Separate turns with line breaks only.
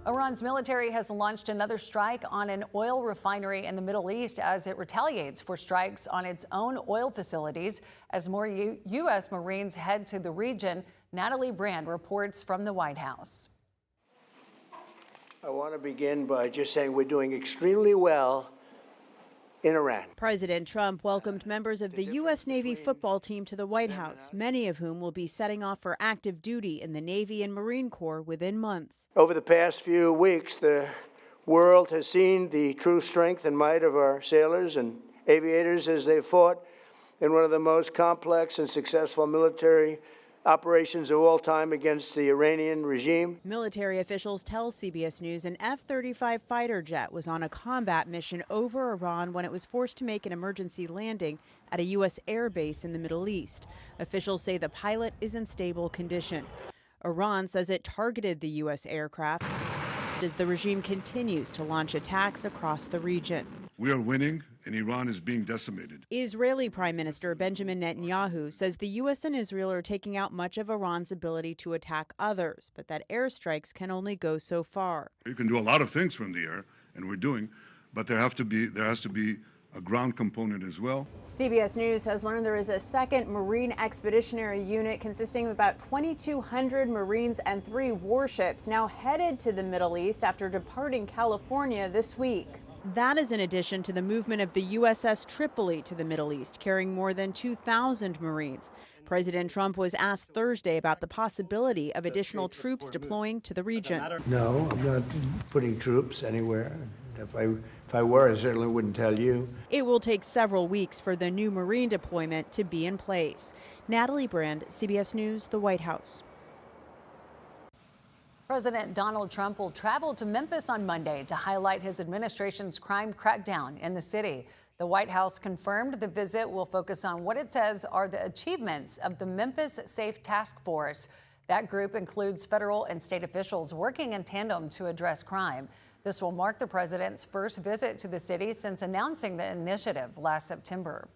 Iran's military has launched another strike on an oil refinery in the Middle East as it retaliates for strikes on its own oil facilities as more U.S. Marines head to the region. Natalie Brand reports from the White House.
I want to begin by just saying we're doing extremely well in Iran.
President Trump welcomed members of the U.S. Navy football team to the White House, many of whom will be setting off for active duty in the Navy and Marine Corps within months.
Over the past few weeks, the world has seen the true strength and might of our sailors and aviators as they fought in one of the most complex and successful military operations of all time against the Iranian regime.
Military officials tell CBS News an F-35 fighter jet was on a combat mission over Iran when it was forced to make an emergency landing at a U.S. air base in the Middle East. Officials say the pilot is in stable condition. Iran says it targeted the U.S. aircraft as the regime continues to launch attacks across the region.
We are winning, and Iran is being decimated.
Israeli Prime Minister Benjamin Netanyahu says the U.S. and Israel are taking out much of Iran's ability to attack others, but that airstrikes can only go so far.
You can do a lot of things from the air, and we're doing, but there has to be a ground component as well.
CBS News has learned there is a second Marine Expeditionary Unit consisting of about 2,200 Marines and 3 warships now headed to the Middle East after departing California this week. That is in addition to the movement of the USS Tripoli to the Middle East, carrying more than 2,000 Marines. President Trump was asked Thursday about the possibility of additional troops deploying to the region.
No, I'm not putting troops anywhere. If I were, I certainly wouldn't tell you.
It will take several weeks for the new Marine deployment to be in place. Natalie Brand, CBS News, the White House.
President Donald Trump will travel to Memphis on Monday to highlight his administration's crime crackdown in the city. The White House confirmed the visit will focus on what it says are the achievements of the Memphis Safe Task Force. That group includes federal and state officials working in tandem to address crime. This will mark the president's first visit to the city since announcing the initiative last September.